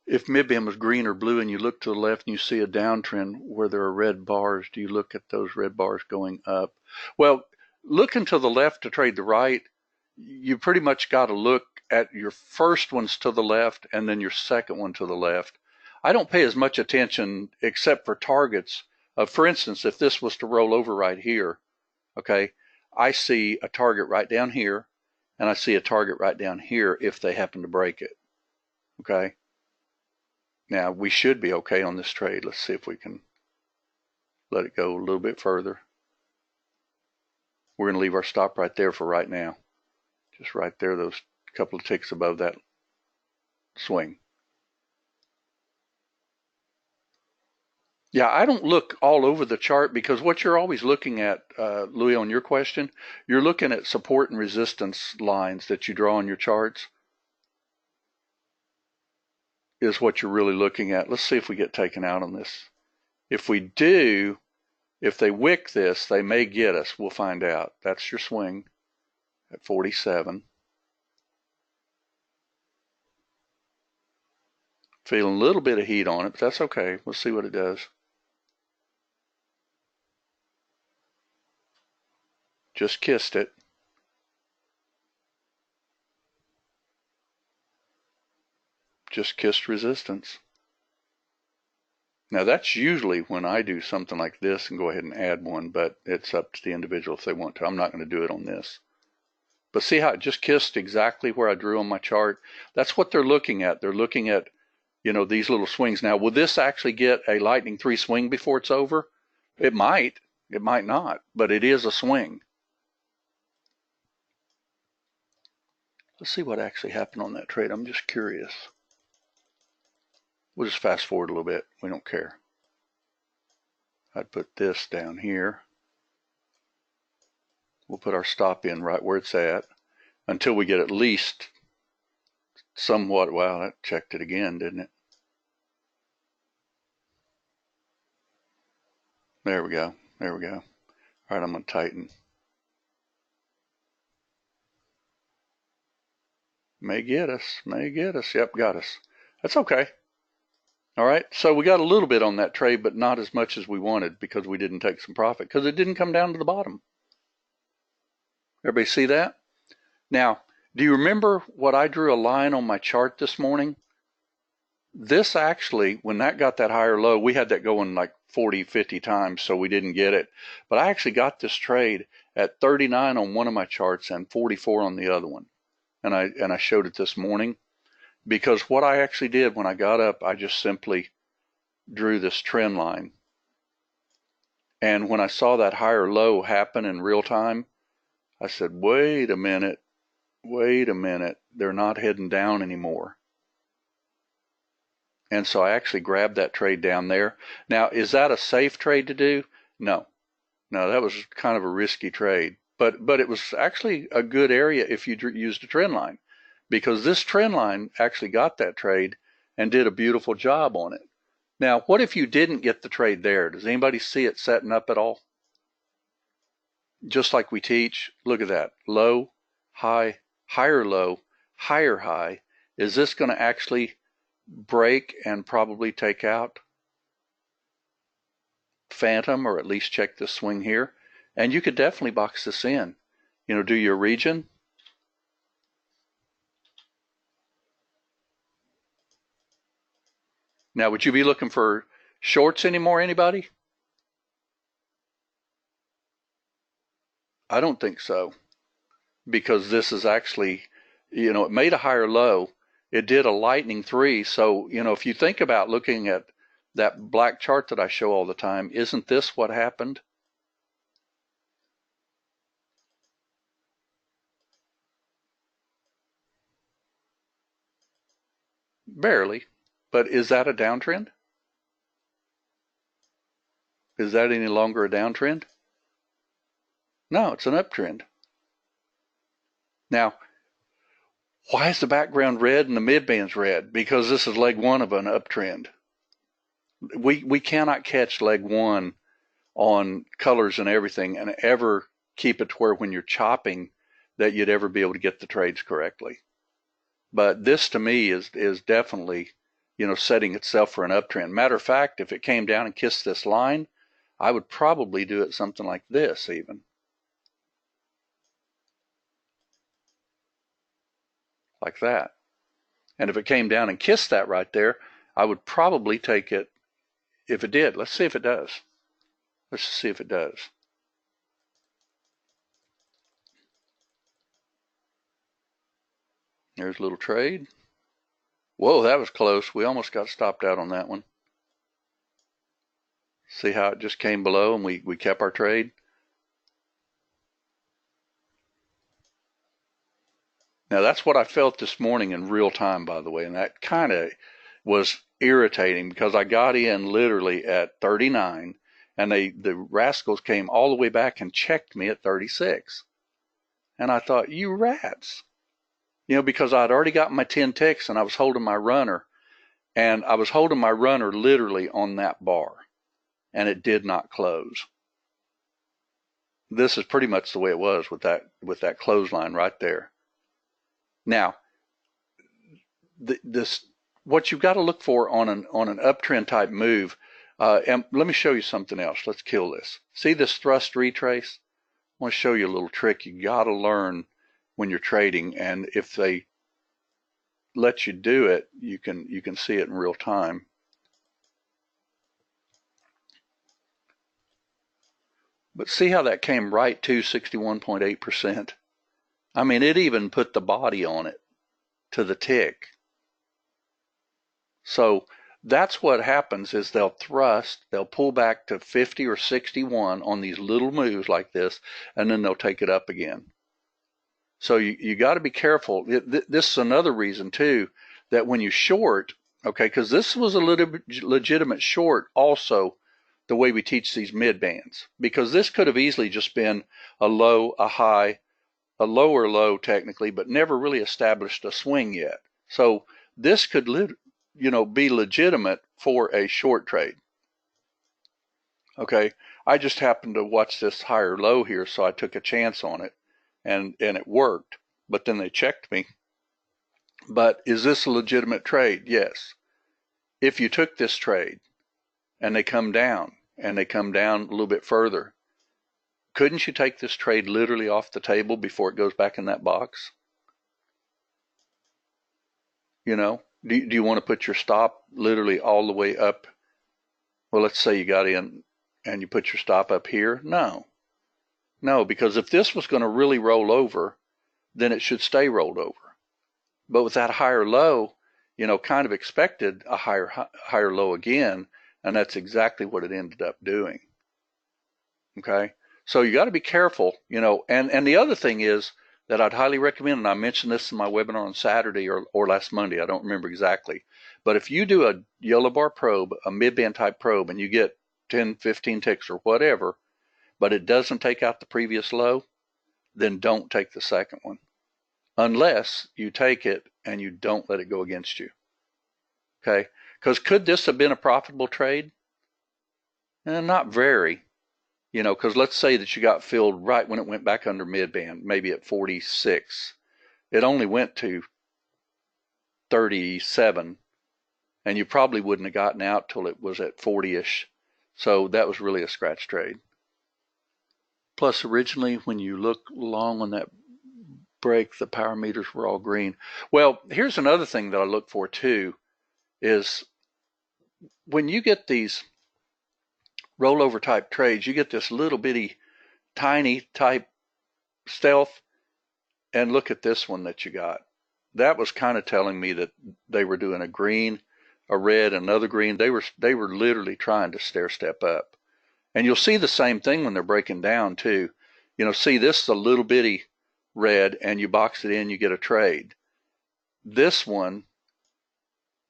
if mid-band was green or blue and you look to the left and you see a downtrend where there are red bars, do you look at those red bars going up? Well, looking to the left to trade the right, you pretty much got to look at your first ones to the left and then your second one to the left. I don't pay as much attention except for targets. For instance, if this was to roll over right here, okay, I see a target right down here and I see a target right down here if they happen to break it, okay? Now, we should be okay on this trade. Let's see if we can let it go a little bit further. We're going to leave our stop right there for right now. Just right there, those couple of ticks above that swing. Yeah, I don't look all over the chart because what you're always looking at, Louis, on your question, you're looking at support and resistance lines that you draw on your charts is what you're really looking at. Let's see if we get taken out on this. If we do, if they wick this, they may get us. We'll find out. That's your swing at 47. Feeling a little bit of heat on it, but that's okay. We'll see what it does. Just kissed it. Just kissed resistance. Now that's usually when I do something like this and go ahead and add one, but it's up to the individual if they want to. I'm not going to do it on this. But see how it just kissed exactly where I drew on my chart? That's what they're looking at. They're looking at, you know, these little swings. Now, will this actually get a lightning 3 swing before it's over? It might. It might not, but it is a swing. Let's see what actually happened on that trade. I'm just curious. We'll just fast forward a little bit. We don't care. I'd put this down here. We'll put our stop in right where it's at until we get at least somewhat. Wow, that checked it again, didn't it? There we go. There we go. All right, I'm going to tighten. May get us. May get us. Yep, got us. That's okay. All right, so we got a little bit on that trade, but not as much as we wanted because we didn't take some profit because it didn't come down to the bottom. Everybody see that? Now, do you remember what I drew a line on my chart this morning? This actually, when that got that higher low, we had that going like 40, 50 times, so we didn't get it. But I actually got this trade at 39 on one of my charts and 44 on the other one. And I showed it this morning. Because what I actually did when I got up, I just simply drew this trend line. And when I saw that higher low happen in real time, I said, wait a minute, they're not heading down anymore. And so I actually grabbed that trade down there. Now, is that a safe trade to do? No. No, that was kind of a risky trade. But it was actually a good area if you used a trend line. Because this trend line actually got that trade and did a beautiful job on it. Now, what if you didn't get the trade there? Does anybody see it setting up at all? Just like we teach, look at that. Low, high, higher low, higher high. Is this going to actually break and probably take out phantom, or at least check this swing here? And you could definitely box this in. You know, do your region. Now, would you be looking for shorts anymore, anybody? I don't think so, because this is actually, you know, it made a higher low. It did a lightning three. So, you know, if you think about looking at that black chart that I show all the time, isn't this what happened? Barely. But is that a downtrend? Is that any longer a downtrend? No, it's an uptrend. Now, why is the background red and the midband's red? Because this is leg one of an uptrend. We cannot catch leg one on colors and everything and ever keep it to where when you're chopping that you'd ever be able to get the trades correctly. But this to me is definitely, you know, setting itself for an uptrend. Matter of fact, if it came down and kissed this line, I would probably do it something like this even. Like that. And if it came down and kissed that right there, I would probably take it if it did. Let's see if it does. Let's see if it does. There's a little trade. Whoa, that was close. We almost got stopped out on that one. See how it just came below and we kept our trade? Now that's what I felt this morning in real time, by the way, and that kind of was irritating because I got in literally at 39 and the rascals came all the way back and checked me at 36. And I thought, you rats. You know, because I'd already got my 10 ticks and I was holding my runner, and I was holding my runner literally on that bar, and it did not close. This is pretty much the way it was with that clothesline right there. Now, what you've got to look for on an uptrend type move, and let me show you something else. Let's kill this. See this thrust retrace? I want to show you a little trick you got to learn when you're trading, and if they let you do it, you can see it in real time. But see how that came right to 61.8%? I mean, it even put the body on it to the tick. So that's what happens is they'll thrust, they'll pull back to 50 or 61 on these little moves like this, and then they'll take it up again. So you got to be careful. This is another reason too that when you short, okay, because this was a legitimate short also, the way we teach these mid bands, because this could have easily just been a low, a high, a lower low technically, but never really established a swing yet. So this could, you know, be legitimate for a short trade. Okay, I just happened to watch this higher low here, so I took a chance on it, and it worked. But then they checked me. But is this a legitimate trade? Yes. If you took this trade and they come down and they come down a little bit further, couldn't you take this trade literally off the table before it goes back in that box? You know, do you want to put your stop literally all the way up? Well, let's say you got in and you put your stop up here. No, because if this was going to really roll over, then it should stay rolled over. But with that higher low, you know, kind of expected a higher low again, and that's exactly what it ended up doing. Okay, so you got to be careful, you know, and the other thing is that I'd highly recommend, and I mentioned this in my webinar on Saturday or last Monday, I don't remember exactly, but if you do a yellow bar probe, a mid-band type probe, and you get 10, 15 ticks or whatever, but it doesn't take out the previous low, then don't take the second one, unless you take it and you don't let it go against you. Okay, Because could this have been a profitable trade? Not very. Because let's say that you got filled right when it went back under mid-band, maybe at 46. It only went to 37, and you probably wouldn't have gotten out till it was at 40-ish. So that was really a scratch trade. Plus, originally, when you look long on that break, the power meters were all green. Well, here's another thing that I look for too, is when you get these rollover type trades, you get this little bitty tiny type stealth, and look at this one that you got. That was kind of telling me that they were doing a green, a red, another green. They were literally trying to stair step up. And you'll see the same thing when they're breaking down too. See, this is a little bitty red, and you box it in, you get a trade. This one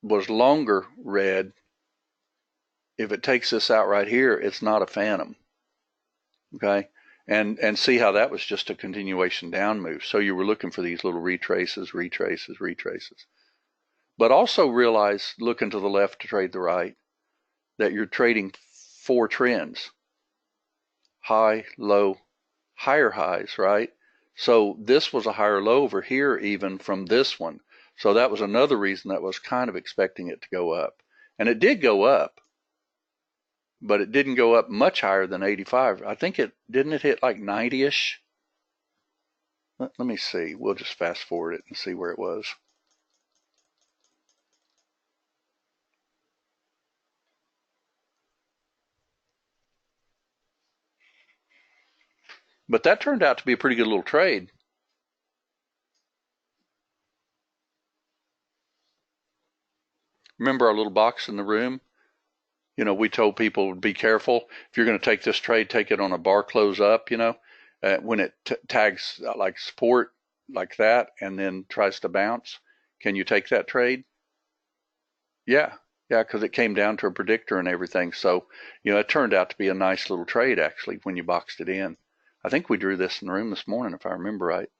was longer red. If it takes this out right here, it's not a phantom. Okay? And see how that was just a continuation down move. So you were looking for these little retraces. But also realize, looking to the left to trade the right, that you're trading 4 trends. High, low, higher highs, right? So this was a higher low over here even from this one. So that was another reason that I was kind of expecting it to go up. And it did go up, but it didn't go up much higher than 85. I think didn't it hit like 90-ish? Let me see. We'll just fast forward it and see where it was. But that turned out to be a pretty good little trade. Remember our little box in the room? We told people, be careful. If you're going to take this trade, take it on a bar close up, when it tags like support like that and then tries to bounce. Can you take that trade? Yeah, because it came down to a predictor and everything. So, it turned out to be a nice little trade, actually, when you boxed it in. I think we drew this in the room this morning, if I remember right.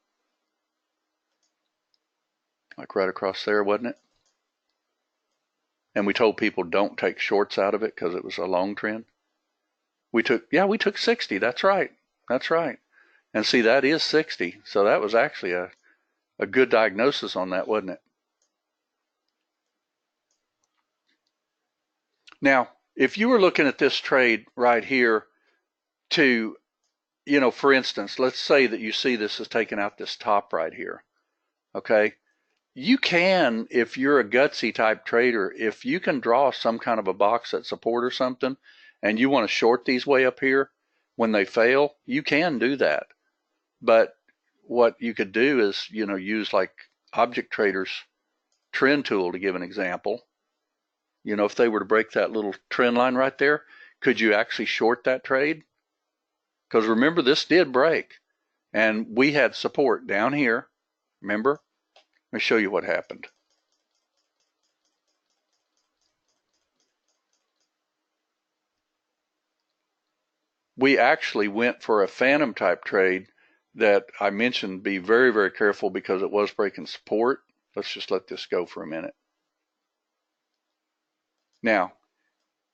Like right across there, wasn't it? And we told people don't take shorts out of it because it was a long trend. We took 60. That's right. And see, that is 60. So that was actually a good diagnosis on that, wasn't it? Now, if you were looking at this trade right here to, for instance, let's say that you see this is taking out this top right here. Okay. You can, if you're a gutsy type trader, if you can draw some kind of a box at support or something, and you want to short these way up here when they fail, you can do that. But what you could do is, use like object traders trend tool to give an example. If they were to break that little trend line right there, could you actually short that trade? Because remember, this did break, and we had support down here. Remember? Let me show you what happened. We actually went for a phantom type trade that I mentioned be very, very careful because it was breaking support. Let's just let this go for a minute. Now,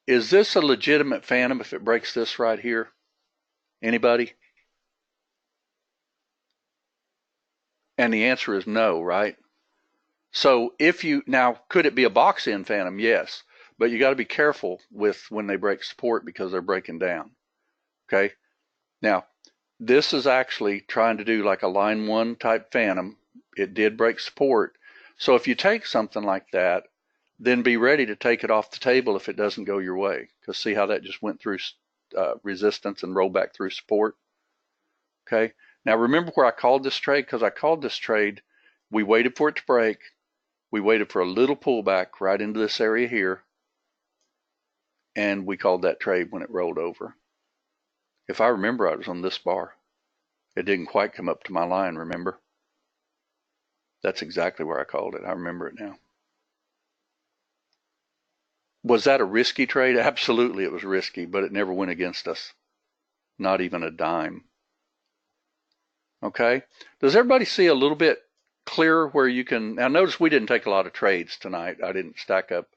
is this a legitimate phantom if it breaks this right here? Anybody? And the answer is no, right? So now, could it be a box in phantom? Yes, but you got to be careful with when they break support because they're breaking down. Okay. Now, this is actually trying to do like a line 1 type phantom. It did break support. So if you take something like that, then be ready to take it off the table if it doesn't go your way. Because see how that just went through resistance and rolled back through support? Okay. Now remember where I called this trade? Because I called this trade, we waited for it to break. We waited for a little pullback right into this area here. And we called that trade when it rolled over. If I remember, I was on this bar. It didn't quite come up to my line, remember? That's exactly where I called it. I remember it now. Was that a risky trade? Absolutely it was risky, but it never went against us. Not even a dime. Okay? Does everybody see a little bit clearer where you can... Now notice we didn't take a lot of trades tonight. I didn't stack up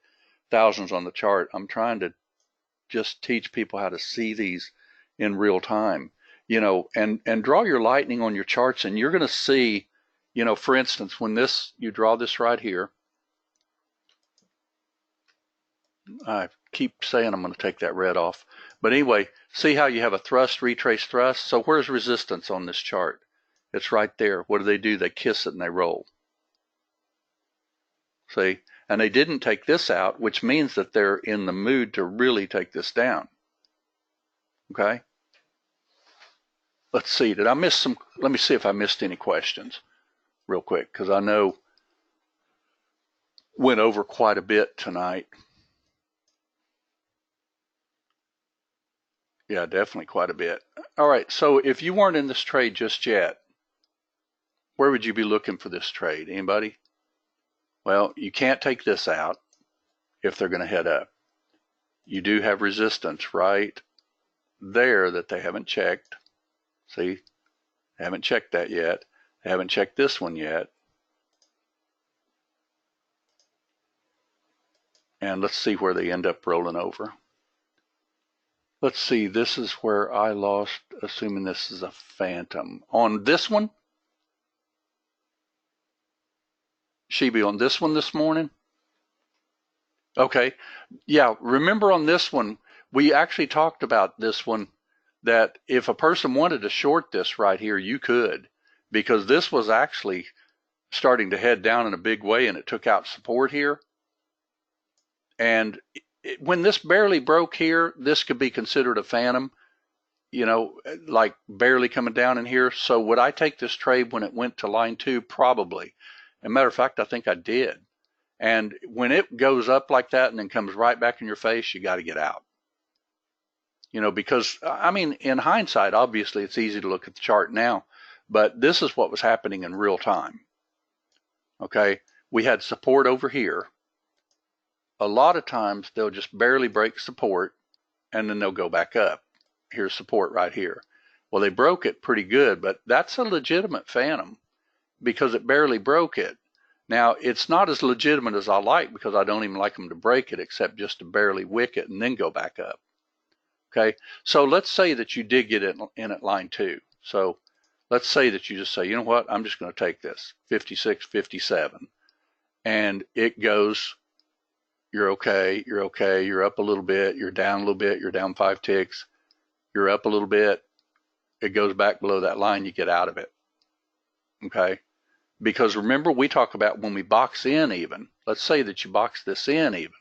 thousands on the chart. I'm trying to just teach people how to see these in real time, and draw your lightning on your charts, and you're going to see, for instance, when you draw this right here. I keep saying I'm going to take that red off. But anyway, see how you have a thrust, retrace, thrust? So where's resistance on this chart? It's right there. What do? They kiss it and they roll. See? And they didn't take this out, which means that they're in the mood to really take this down. Okay? Let's see. Did I miss some? Let me see if I missed any questions real quick, because I know went over quite a bit tonight. Yeah, definitely quite a bit. All right, so if you weren't in this trade just yet, where would you be looking for this trade? Anybody? Well, you can't take this out if they're going to head up. You do have resistance right there that they haven't checked. See, they haven't checked that yet. They haven't checked this one yet. And let's see where they end up rolling over. Let's see, this is where I lost, assuming this is a phantom. On this one, Shibi, on this one this morning? Okay, yeah, remember on this one, we actually talked about this one, that if a person wanted to short this right here, you could, because this was actually starting to head down in a big way, and it took out support here. And when this barely broke here, this could be considered a phantom, like barely coming down in here. So would I take this trade when it went to line 2? Probably. As a matter of fact, I think I did. And when it goes up like that and then comes right back in your face, you got to get out. Because, I mean, in hindsight, obviously it's easy to look at the chart now, but this is what was happening in real time. Okay, we had support over here. A lot of times they'll just barely break support and then they'll go back up. Here's support right here. Well, they broke it pretty good, but that's a legitimate phantom because it barely broke it. Now, it's not as legitimate as I like, because I don't even like them to break it except just to barely wick it and then go back up. Okay, so let's say that you did get it in at line 2. So let's say that you just say, you know what, I'm just going to take this 56, 57, and it goes. You're okay, you're up a little bit, you're down a little bit, you're down 5 ticks, you're up a little bit, it goes back below that line, you get out of it. Okay? Because remember, we talk about when we box in even, let's say that you box this in even,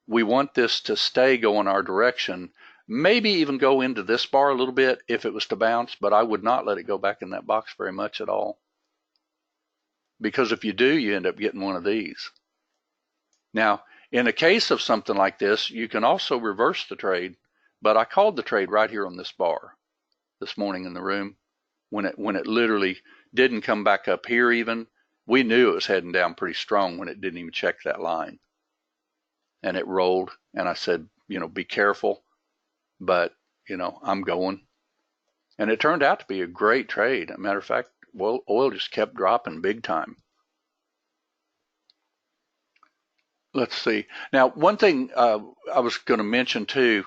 we want this to stay going our direction, maybe even go into this bar a little bit if it was to bounce, but I would not let it go back in that box very much at all. Because if you do, you end up getting one of these. Now, in a case of something like this, you can also reverse the trade, but I called the trade right here on this bar this morning in the room when it literally didn't come back up here even. We knew it was heading down pretty strong when it didn't even check that line. And it rolled, and I said, be careful, but, I'm going. And it turned out to be a great trade. As a matter of fact, oil just kept dropping big time. Let's see. Now, one thing I was going to mention too,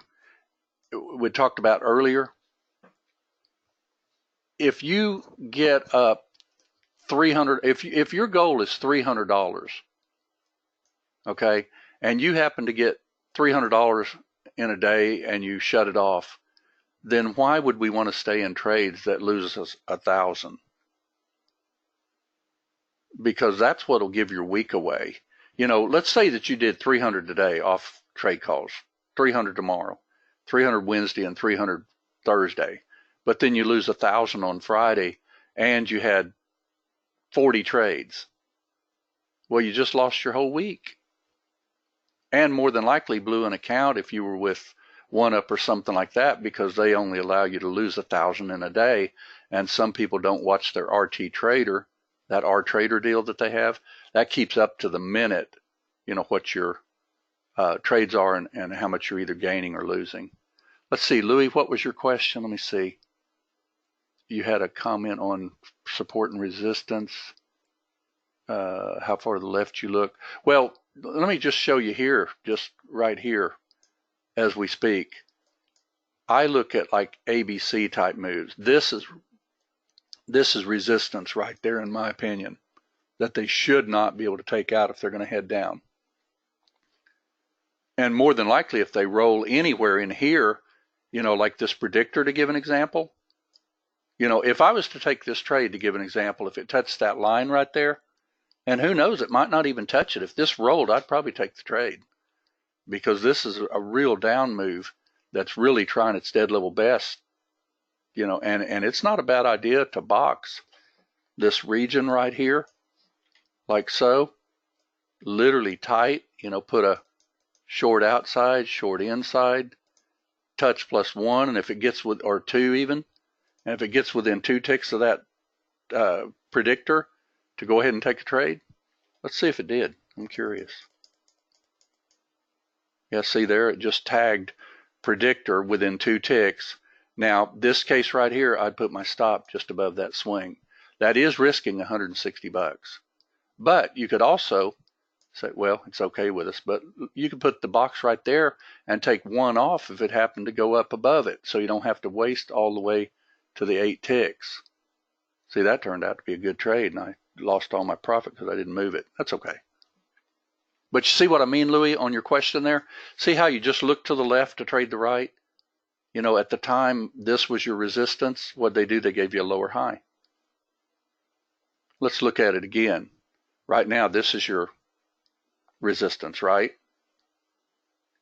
we talked about earlier. If you get up 300, if your goal is $300, okay, and you happen to get $300 in a day and you shut it off, then why would we want to stay in trades that loses us 1,000? Because that's what'll give your week away. Let's say that you did 300 today off trade calls, 300 tomorrow, 300 Wednesday, and 300 Thursday. But then you lose 1,000 on Friday and you had 40 trades. Well, you just lost your whole week. And more than likely blew an account if you were with OneUp or something like that, because they only allow you to lose 1,000 in a day. And some people don't watch their RT Trader, that R Trader deal that they have. That keeps up to the minute, what your trades are and how much you're either gaining or losing. Let's see, Louis, what was your question? Let me see. You had a comment on support and resistance, how far to the left you look. Well, let me just show you here, just right here as we speak. I look at like ABC type moves. This is resistance right there, in my opinion, that they should not be able to take out if they're going to head down. And more than likely, if they roll anywhere in here, like this predictor, to give an example, if I was to take this trade, to give an example, if it touched that line right there, and who knows, it might not even touch it. If this rolled, I'd probably take the trade, because this is a real down move that's really trying its dead level best, and it's not a bad idea to box this region right here, like so, literally tight, put a short outside, short inside, touch +1, and if it gets or 2 even, and if it gets within 2 ticks of that predictor, to go ahead and take a trade. Let's see if it did. I'm curious. Yeah, see there, it just tagged predictor within 2 ticks. Now, this case right here, I'd put my stop just above that swing. That is risking $160. But you could also say, well, it's okay with us, but you could put the box right there and take 1 off if it happened to go up above it, so you don't have to waste all the way to the 8 ticks. See, that turned out to be a good trade, and I lost all my profit because I didn't move it. That's okay. But you see what I mean, Louis, on your question there? See how you just look to the left to trade the right? At the time this was your resistance, what'd they do? They gave you a lower high. Let's look at it again. Right now, this is your resistance, right?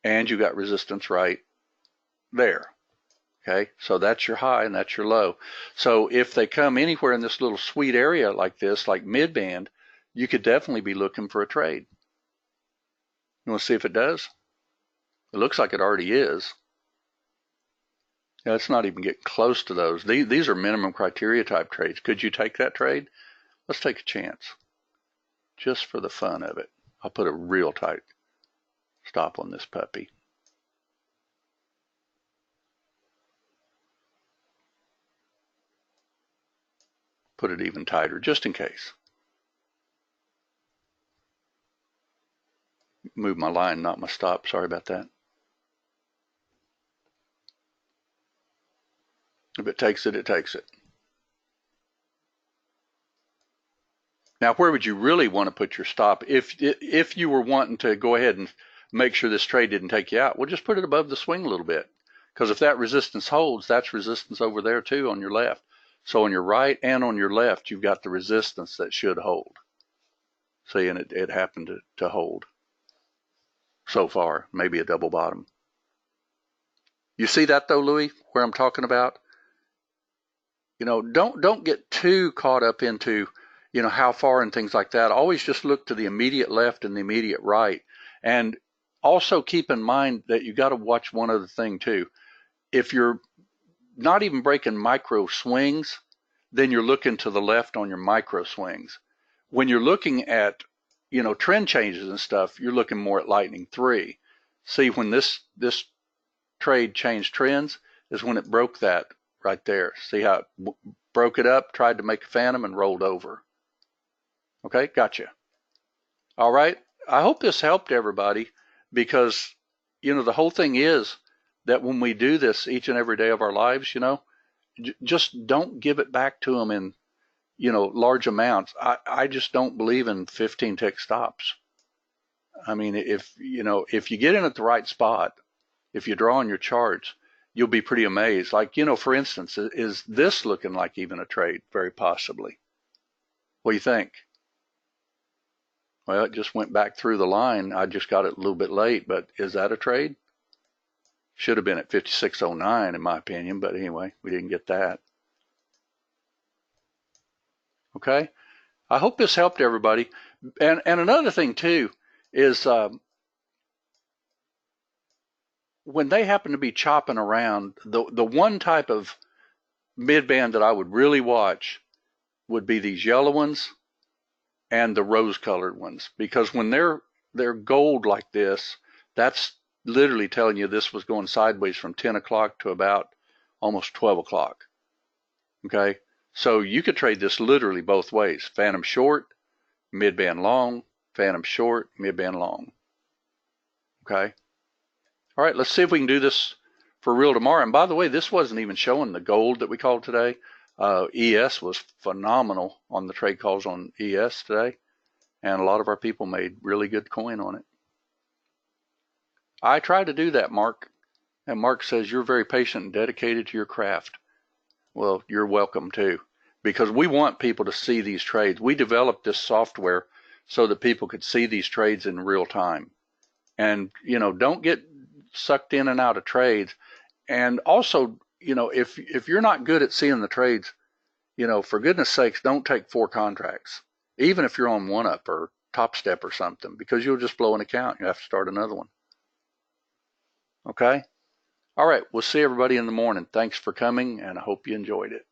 And you got resistance right there. Okay, so that's your high and that's your low. So if they come anywhere in this little sweet area like this, like mid-band, you could definitely be looking for a trade. You want to see if it does? It looks like it already is. Yeah, it's not even getting close to those. These are minimum criteria type trades. Could you take that trade? Let's take a chance, just for the fun of it. I'll put a real tight stop on this puppy. Put it even tighter, just in case. Move my line, not my stop. Sorry about that. If it takes it, it takes it. Now, where would you really want to put your stop? If you were wanting to go ahead and make sure this trade didn't take you out, well, just put it above the swing a little bit. Because if that resistance holds, that's resistance over there too on your left. So on your right and on your left, you've got the resistance that should hold. See, and it happened to hold so far, maybe a double bottom. You see that though, Louis, where I'm talking about? Don't get too caught up into, how far and things like that. Always just look to the immediate left and the immediate right. And also keep in mind that you got to watch one other thing too. If you're not even breaking micro swings, then you're looking to the left on your micro swings. When you're looking at, trend changes and stuff, you're looking more at lightning 3. See, when this trade changed trends is when it broke that right there. See how it broke it up, tried to make a phantom, and rolled over. Okay, gotcha. All right, I hope this helped everybody, because, the whole thing is that when we do this each and every day of our lives, just don't give it back to them in, large amounts. I just don't believe in 15 tick stops. I mean, if you get in at the right spot, if you draw on your charts, you'll be pretty amazed. Like, for instance, is this looking like even a trade? Very possibly. What do you think? Well, it just went back through the line. I just got it a little bit late, but is that a trade? Should have been at 56.09 in my opinion, but anyway, we didn't get that. Okay, I hope this helped everybody. And another thing too is when they happen to be chopping around, the one type of mid-band that I would really watch would be these yellow ones and the rose-colored ones, because when they're gold like this, that's literally telling you this was going sideways from 10 o'clock to about almost 12 o'clock. Okay, so you could trade this literally both ways: phantom short, mid-band long, phantom short, mid-band long. Okay. All right, let's see if we can do this for real tomorrow. And by the way, this wasn't even showing the gold that we called today. ES was phenomenal on the trade calls on ES today. And a lot of our people made really good coin on it. I try to do that, Mark. And Mark says, you're very patient and dedicated to your craft. Well, you're welcome too, because we want people to see these trades. We developed this software so that people could see these trades in real time. And, you know, don't get sucked in and out of trades. And also, you know, if you're not good at seeing the trades, you know, for goodness sakes, don't take 4 contracts, even if you're on one up or top step or something, because you'll just blow an account. You have to start another one. Okay. All right. We'll see everybody in the morning. Thanks for coming, and I hope you enjoyed it.